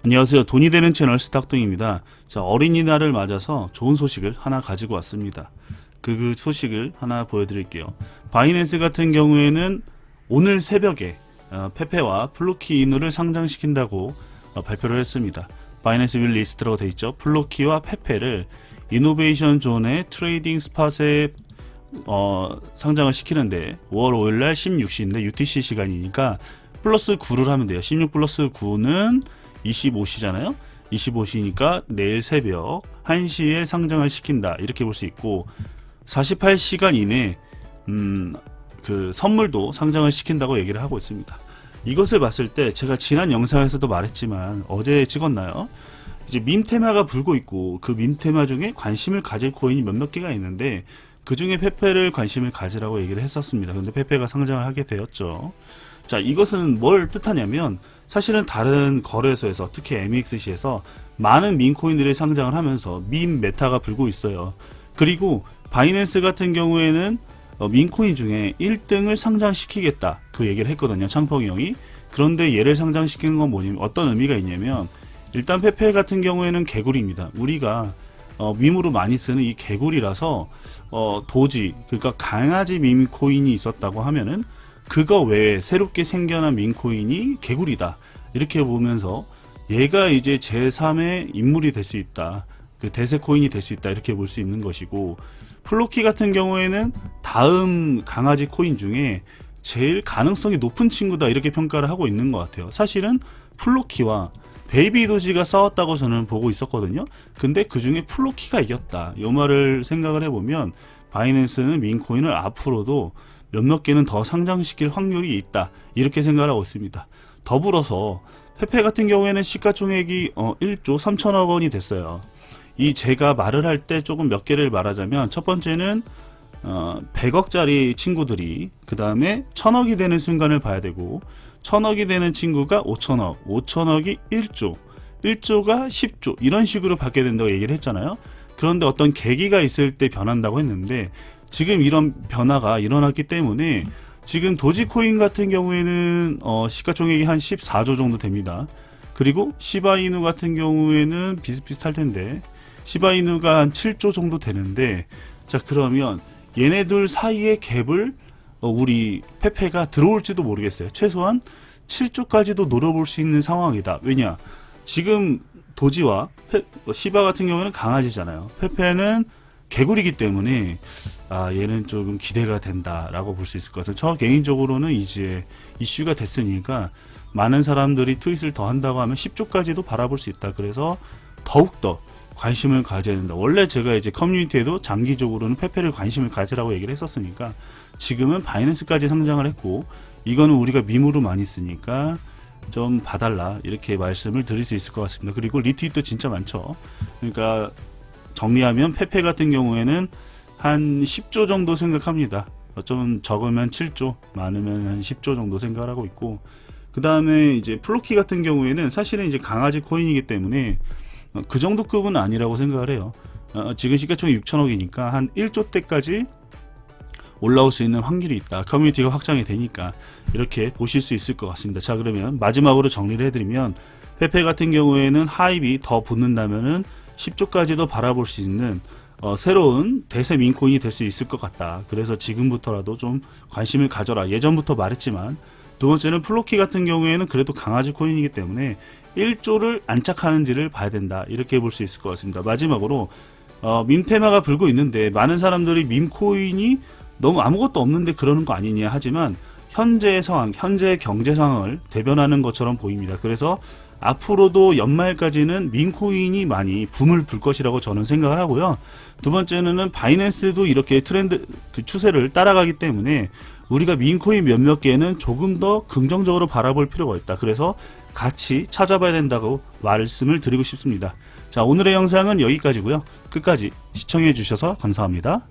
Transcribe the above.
안녕하세요. 돈이 되는 채널 스탁동입니다. 자, 어린이날을 맞아서 좋은 소식을 하나 가지고 왔습니다. 그 소식을 하나 보여드릴게요. 바이낸스 같은 경우에는 오늘 새벽에 페페와 플루키 이누를 상장시킨다고 발표를 했습니다. 바이낸스 윌 리스트라고 되어 있죠. 플루키와 페페를 이노베이션 존의 트레이딩 스팟에 상장을 시키는데 5월 5일날 16시인데 UTC 시간이니까 플러스 9를 하면 돼요. 16 플러스 9는 25시잖아요. 25시니까 내일 새벽 1시에 상장을 시킨다 이렇게 볼 수 있고 48시간 이내 그 선물도 상장을 시킨다고 얘기를 하고 있습니다. 이것을 봤을 때 제가 지난 영상에서도 말했지만 어제 찍었나요? 이제 밈 테마가 불고 있고 그 밈 테마 중에 관심을 가질 코인이 몇몇 개가 있는데 그 중에 페페를 관심을 가지라고 얘기를 했었습니다. 근데 페페가 상장을 하게 되었죠. 자, 이것은 뭘 뜻하냐면 사실은 다른 거래소에서 특히 MEXC에서 많은 밈코인들이 상장을 하면서 밈 메타가 불고 있어요. 그리고 바이낸스 같은 경우에는 밈코인 중에 1등을 상장시키겠다 그 얘기를 했거든요. 창펑이 형이. 그런데 얘를 상장시키는 건 뭐냐면 어떤 의미가 있냐면 일단 페페 같은 경우에는 개구리입니다. 우리가 밈으로 많이 쓰는 이 개구리라서 도지 그러니까 강아지 밈코인이 있었다고 하면은 그거 외에 새롭게 생겨난 밈코인이 개구리다 이렇게 보면서 얘가 이제 제3의 인물이 될 수 있다, 그 대세 코인이 될 수 있다 이렇게 볼 수 있는 것이고, 플로키 같은 경우에는 다음 강아지 코인 중에 제일 가능성이 높은 친구다 이렇게 평가를 하고 있는 것 같아요. 사실은 플로키와 베이비 도지가 싸웠다고 저는 보고 있었거든요. 근데 그 중에 플로키가 이겼다 이 말을 생각을 해보면 바이낸스는 밈코인을 앞으로도 몇몇 개는 더 상장시킬 확률이 있다 이렇게 생각을 하고 있습니다. 더불어서 페페 같은 경우에는 시가총액이 1조 3천억 원이 됐어요. 이 제가 말을 할 때 조금 몇 개를 말하자면 첫 번째는 100억짜리 친구들이 그 다음에 1000억이 되는 순간을 봐야 되고 1000억이 되는 친구가 5천억, 5천억이 1조, 1조가 10조 이런 식으로 받게 된다고 얘기를 했잖아요. 그런데 어떤 계기가 있을 때 변한다고 했는데 지금 이런 변화가 일어났기 때문에 지금 도지코인 같은 경우에는 시가총액이 한 14조 정도 됩니다. 그리고 시바이누 같은 경우에는 비슷비슷할 텐데 시바이누가 한 7조 정도 되는데, 자 그러면 얘네들 사이의 갭을 우리 페페가 들어올지도 모르겠어요. 최소한 7조까지도 노려볼 수 있는 상황이다. 왜냐 지금 도지와 시바 같은 경우에는 강아지잖아요. 페페는 개구리기 때문에 얘는 조금 기대가 된다라고 볼 수 있을 것 같아요. 저 개인적으로는 이제 이슈가 됐으니까 많은 사람들이 트윗을 더 한다고 하면 10조까지도 바라볼 수 있다. 그래서 더욱더 관심을 가져야 된다. 원래 제가 이제 커뮤니티에도 장기적으로는 페페를 관심을 가지라고 얘기를 했었으니까 지금은 바이낸스까지 상장을 했고 이거는 우리가 밈으로 많이 쓰니까 좀 봐달라 이렇게 말씀을 드릴 수 있을 것 같습니다. 그리고 리트윗도 진짜 많죠. 그러니까 정리하면 페페 같은 경우에는 한 10조 정도 생각합니다. 좀 적으면 7조, 많으면 한 10조 정도 생각을 하고 있고, 그 다음에 이제 플로키 같은 경우에는 사실은 이제 강아지 코인이기 때문에 그 정도 급은 아니라고 생각을 해요. 지금 시가총액 6천억이니까 한 1조 때까지 올라올 수 있는 확률이 있다. 커뮤니티가 확장이 되니까 이렇게 보실 수 있을 것 같습니다. 자 그러면 마지막으로 정리를 해드리면 페페 같은 경우에는 하입이 더 붙는다면은 10조까지도 바라볼 수 있는 새로운 대세 밈코인이 될 수 있을 것 같다. 그래서 지금부터라도 좀 관심을 가져라. 예전부터 말했지만 두 번째는 플로키 같은 경우에는 그래도 강아지 코인이기 때문에 1조를 안착하는지를 봐야 된다. 이렇게 볼 수 있을 것 같습니다. 마지막으로 밈 테마가 불고 있는데 많은 사람들이 밈코인이 너무 아무것도 없는데 그러는 거 아니냐 하지만 현재의 상황, 현재의 경제 상황을 대변하는 것처럼 보입니다. 그래서 앞으로도 연말까지는 밈코인이 많이 붐을 불 것이라고 저는 생각을 하고요. 두 번째는 바이낸스도 이렇게 트렌드 그 추세를 따라가기 때문에 우리가 밈코인 몇몇 개는 조금 더 긍정적으로 바라볼 필요가 있다. 그래서 같이 찾아봐야 된다고 말씀을 드리고 싶습니다. 자 오늘의 영상은 여기까지고요. 끝까지 시청해 주셔서 감사합니다.